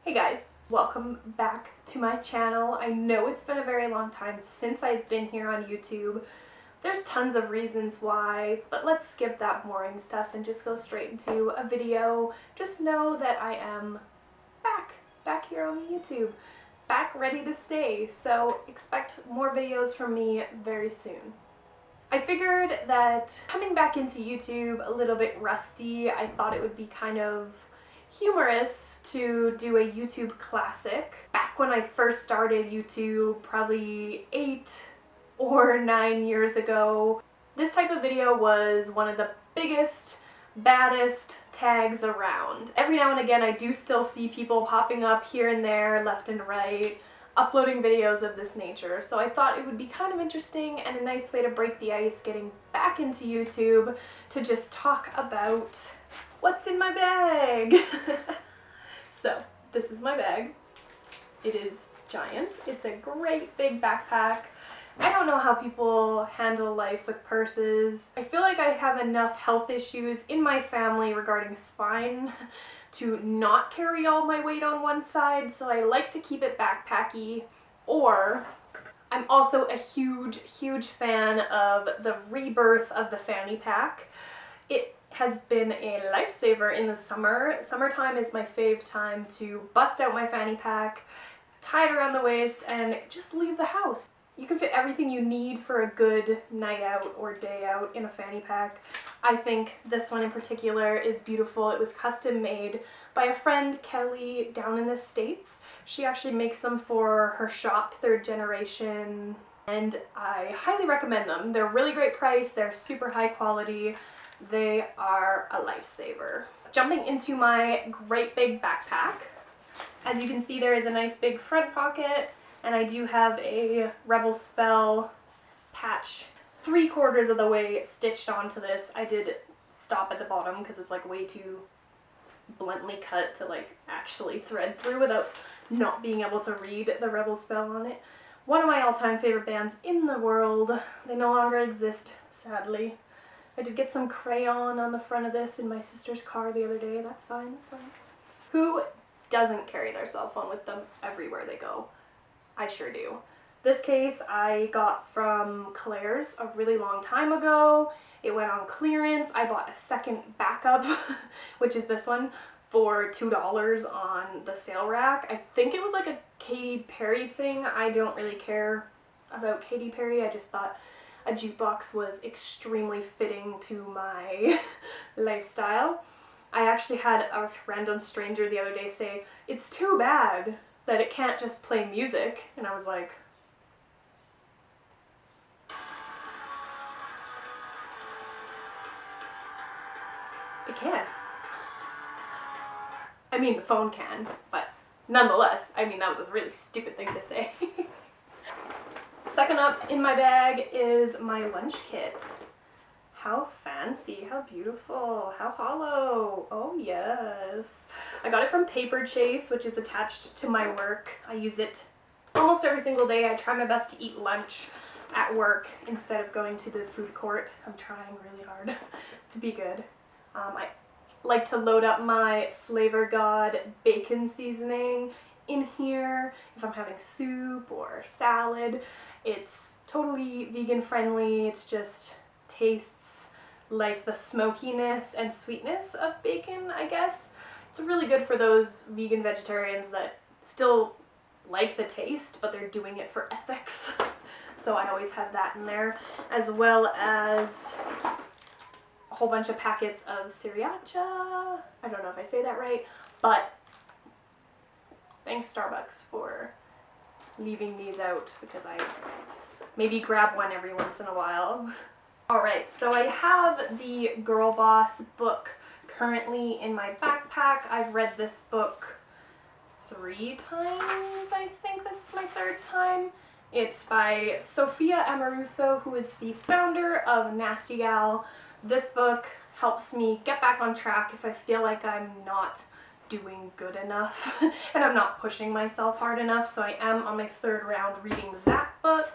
Hey guys, welcome back to my channel. I know it's been a very long time since I've been here on YouTube. There's tons of reasons why, but let's skip that boring stuff and just go straight into a video. Just know that I am back here on the YouTube, back ready to stay, so expect more videos from me very soon. I figured that coming back into YouTube a little bit rusty, I thought it would be kind of humorous to do a YouTube classic. Back when I first started YouTube, probably 8 or 9 years ago, this type of video was one of the biggest, baddest tags around. Every now and again I do still see people popping up here and there, left and right, uploading videos of this nature, so I thought it would be kind of interesting and a nice way to break the ice getting back into YouTube to just talk about what's in my bag. So this is my bag. It is giant. It's a great big backpack. I don't know how people handle life with purses. I feel like I have enough health issues in my family regarding spine to not carry all my weight on one side, so I like to keep it backpacky. Or I'm also a huge fan of the rebirth of the fanny pack. It has been a lifesaver in the summer. Summertime is my fave time to bust out my fanny pack, tie it around the waist, and just leave the house. You can fit everything you need for a good night out or day out in a fanny pack. I think this one in particular is beautiful. It was custom made by a friend, Kelly, down in the States. She actually makes them for her shop, 3rd generation, and I highly recommend them. They're really great price, they're super high quality, they are a lifesaver. Jumping into my great big backpack, as you can see there is a nice big front pocket, and I do have a Rebel Spell patch 3/4 of the way stitched onto this. I did stop at the bottom because it's like way too bluntly cut to like actually thread through without not being able to read the Rebel Spell on it. One of my all-time favorite bands in the world. They no longer exist, sadly. I did get some crayon on the front of this in my sister's car the other day. That's fine, that's fine. Who doesn't carry their cell phone with them everywhere they go? I sure do. This case I got from Claire's a really long time ago. It went on clearance. I bought a second backup, which is this one, for $2 on the sale rack. I think it was like a Katy Perry thing. I don't really care about Katy Perry. I just thought a jukebox was extremely fitting to my lifestyle. I actually had a random stranger the other day say, "It's too bad that it can't just play music," and I was like, it can. I mean, the phone can, but nonetheless, I mean, that was a really stupid thing to say. Second up in my bag is my lunch kit. How fancy, how beautiful, how hollow. Oh yes. I got it from Paper Chase, which is attached to my work. I use it almost every single day. I try my best to eat lunch at work instead of going to the food court. I'm trying really hard to be good. I like to load up my Flavor God bacon seasoning in here if I'm having soup or salad. It's totally vegan friendly. It's just tastes like the smokiness and sweetness of bacon, I guess. It's really good for those vegan vegetarians that still like the taste, but they're doing it for ethics. So I always have that in there, as well as a whole bunch of packets of sriracha. I don't know if I say that right, but thanks Starbucks for leaving these out because I maybe grab one every once in a while. Alright, so I have the Girl Boss book currently in my backpack. I've read this book 3 times, I think this is my 3rd time. It's by Sophia Amoruso, who is the founder of Nasty Gal. This book helps me get back on track if I feel like I'm not doing good enough and I'm not pushing myself hard enough, so I am on my 3rd round reading that book.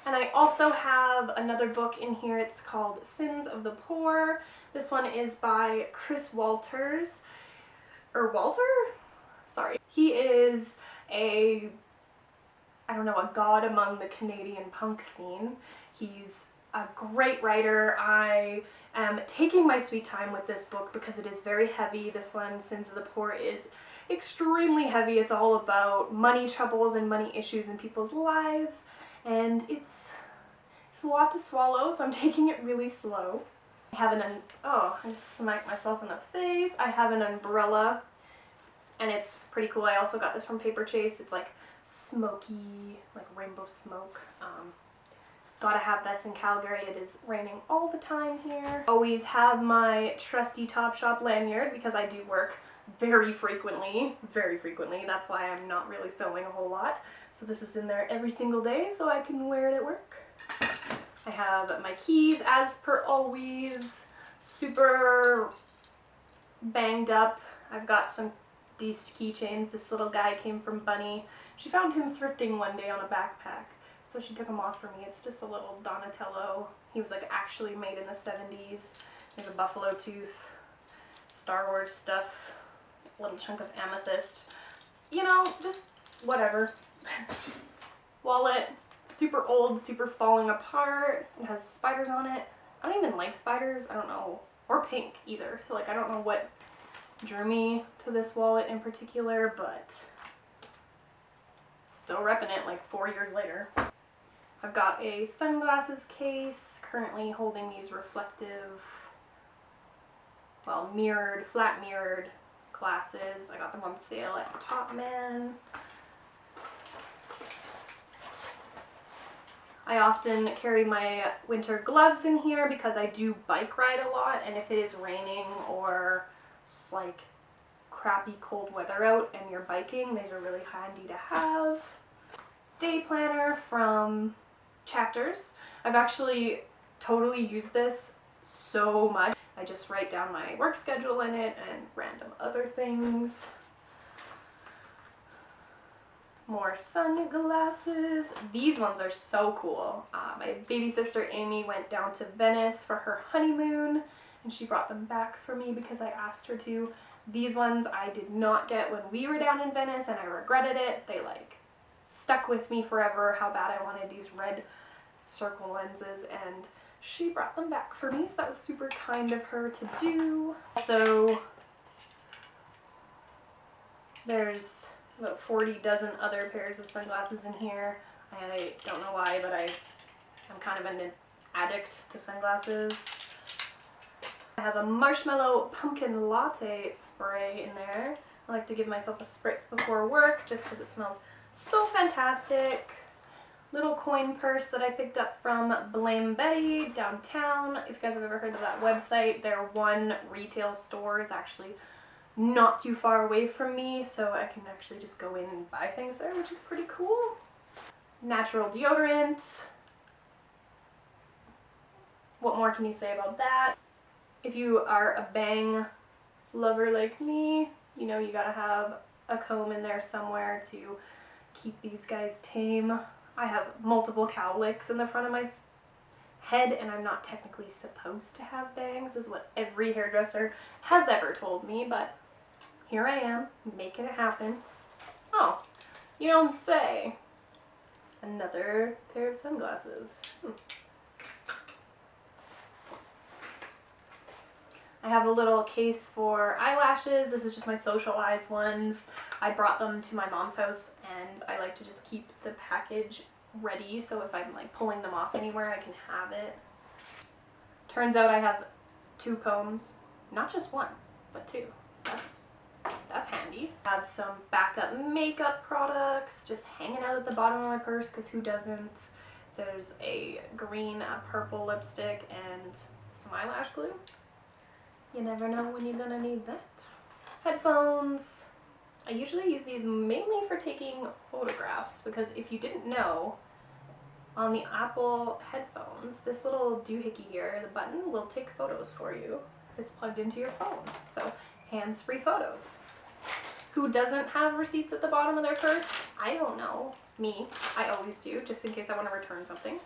And I also have another book in here. It's called Sins of the Poor. This one is by Chris Walters, or Walter? sorry. He is a, I don't know, a god among the Canadian punk scene. He's a great writer. I am taking my sweet time with this book because it is very heavy. This one, Sins of the Poor, is extremely heavy. It's all about money troubles and money issues in people's lives, and it's a lot to swallow, so I'm taking it really slow. I have oh, I just smacked myself in the face. I have an umbrella, and it's pretty cool. I also got this from Paper Chase. It's like smoky, like rainbow smoke. Gotta have this in Calgary. It is raining all the time here. Always have my trusty Topshop lanyard because I do work very frequently. That's why I'm not really filming a whole lot. So this is in there every single day so I can wear it at work. I have my keys, as per always, super banged up. I've got some these keychains. This little guy came from Bunny. She found him thrifting one day on a backpack, so she took him off for me. It's just a little Donatello. He was like actually made in the 70s. There's a buffalo tooth, Star Wars stuff, a little chunk of amethyst. You know, just whatever. Wallet. Super old, super falling apart. It has spiders on it. I don't even like spiders. I don't know. Or pink either. So like I don't know what drew me to this wallet in particular, but still repping it like 4 years later. I've got a sunglasses case, currently holding these reflective, well, flat mirrored glasses. I got them on sale at Top Man. I often carry my winter gloves in here because I do bike ride a lot, and if it is raining or it's like crappy cold weather out and you're biking, these are really handy to have. Day planner from Chapters. I've actually totally used this so much. I just write down my work schedule in it and random other things. More sunglasses. These ones are so cool. My baby sister Amy went down to Venice for her honeymoon and she brought them back for me because I asked her to. These ones I did not get when we were down in Venice and I regretted it. They like stuck with me forever, how bad I wanted these red circle lenses, and she brought them back for me, so that was super kind of her to do. So there's about 40 dozen other pairs of sunglasses in here. I don't know why, but I'm kind of an addict to sunglasses. I have a marshmallow pumpkin latte spray in there. I like to give myself a spritz before work just because it smells so fantastic. Little coin purse that I picked up from Blame Betty downtown. If you guys have ever heard of that website, their one retail store is actually not too far away from me, so I can actually just go in and buy things there, which is pretty cool. Natural deodorant. What more can you say about that? If you are a bang lover like me, you know you gotta have a comb in there somewhere to keep these guys tame. I have multiple cowlicks in the front of my head, and I'm not technically supposed to have bangs, is what every hairdresser has ever told me, but here I am, making it happen. Oh, you don't say. Another pair of sunglasses. I have a little case for eyelashes. This is just my socialized ones. I brought them to my mom's house, and I like to just keep the package ready, so if I'm like pulling them off anywhere, I can have it. Turns out I have 2 combs. Not just one, but 2. That's handy. I have some backup makeup products just hanging out at the bottom of my purse, because who doesn't? There's a green, a purple lipstick, and some eyelash glue. You never know when you're gonna need that. Headphones. I usually use these mainly for taking photographs, because if you didn't know, on the Apple headphones, this little doohickey here, the button, will take photos for you if it's plugged into your phone. So hands-free photos. Who doesn't have receipts at the bottom of their purse? I don't know. Me. I always do, just in case I want to return something.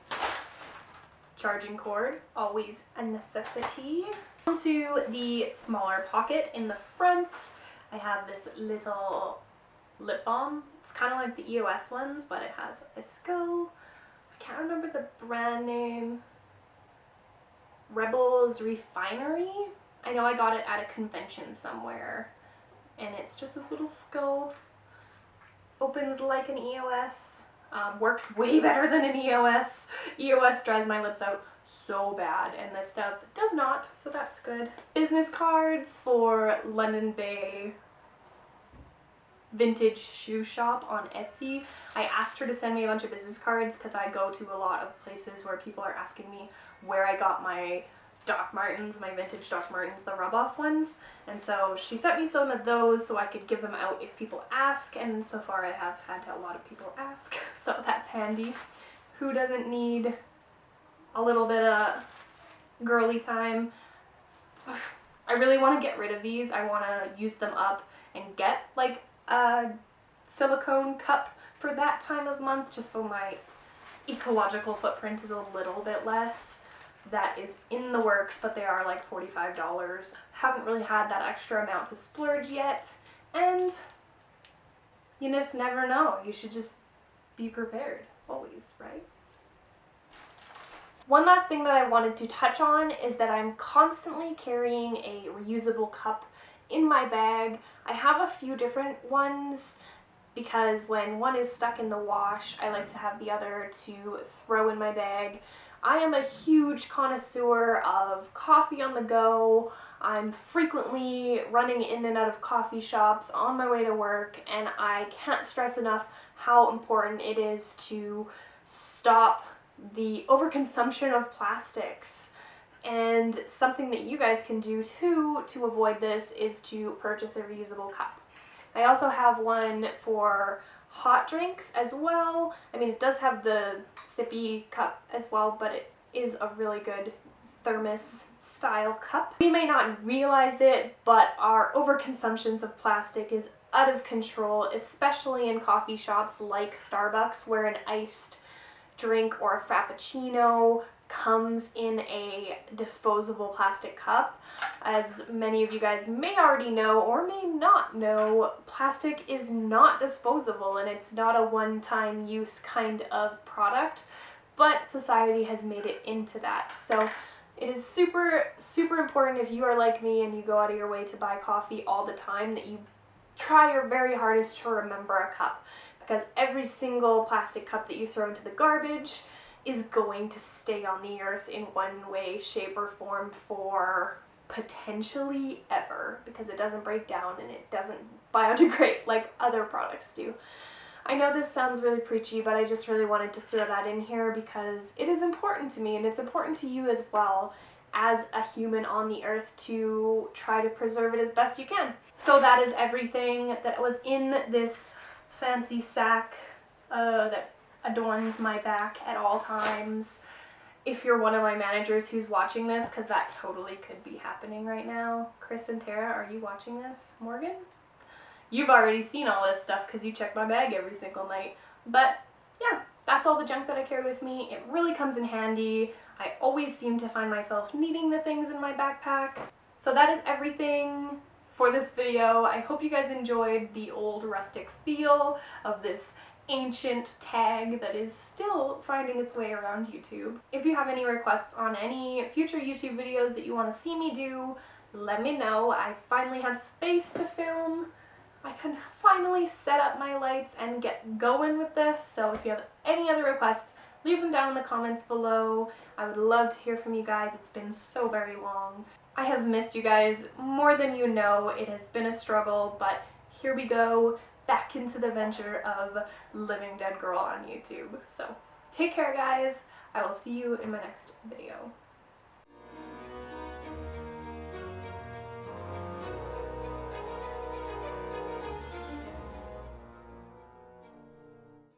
Charging cord, always a necessity. Onto the smaller pocket in the front, I have this little lip balm. It's kind of like the EOS ones, but it has a skull. I can't remember the brand name. Rebel's Refinery. I know I got it at a convention somewhere, and it's just this little skull. Opens like an EOS. Works way better than an EOS. EOS dries my lips out so bad, and this stuff does not, so that's good. Business cards for London Bay Vintage Shoe Shop on Etsy. I asked her to send me a bunch of business cards because I go to a lot of places where people are asking me where I got my Doc Martens, my vintage Doc Martens, the rub-off ones, and so she sent me some of those so I could give them out if people ask, and so far I have had a lot of people ask, so that's handy. Who doesn't need a little bit of girly time? I really want to get rid of these. I want to use them up and get like a silicone cup for that time of month, just so my ecological footprint is a little bit less. That is in the works, but they are like $45. Haven't really had that extra amount to splurge yet, and you just never know. You should just be prepared always, right? One last thing that I wanted to touch on is that I'm constantly carrying a reusable cup in my bag. I have a few different ones because when one is stuck in the wash, I like to have the other to throw in my bag. I am a huge connoisseur of coffee on the go. I'm frequently running in and out of coffee shops on my way to work, and I can't stress enough how important it is to stop the overconsumption of plastics. And something that you guys can do too to avoid this is to purchase a reusable cup. I also have one for hot drinks as well. I mean, it does have the sippy cup as well, but it is a really good thermos style cup. We may not realize it, but our overconsumptions of plastic is out of control, especially in coffee shops like Starbucks, where an iced drink or a frappuccino comes in a disposable plastic cup. As many of you guys may already know or may not know, plastic is not disposable, and it's not a one-time use kind of product, but society has made it into that. So it is super, super important, if you are like me and you go out of your way to buy coffee all the time, that you try your very hardest to remember a cup, because every single plastic cup that you throw into the garbage is going to stay on the earth in one way, shape, or form for potentially ever, because it doesn't break down and it doesn't biodegrade like other products do. I know this sounds really preachy, but I just really wanted to throw that in here because it is important to me, and it's important to you as well as a human on the earth to try to preserve it as best you can. So that is everything that was in this fancy sack that adorns my back at all times. If you're one of my managers who's watching this, because that totally could be happening right now. Chris and Tara, are you watching this? Morgan? You've already seen all this stuff because you check my bag every single night. But yeah, that's all the junk that I carry with me. It really comes in handy. I always seem to find myself needing the things in my backpack. So that is everything for this video. I hope you guys enjoyed the old rustic feel of this ancient tag that is still finding its way around YouTube. If you have any requests on any future YouTube videos that you want to see me do, let me know. I finally have space to film. I can finally set up my lights and get going with this, so if you have any other requests, leave them down in the comments below. I would love to hear from you guys. It's been so very long. I have missed you guys more than you know. It has been a struggle, but here we go, back into the venture of Livingdeadgirl on YouTube. So take care, guys. I will see you in my next video.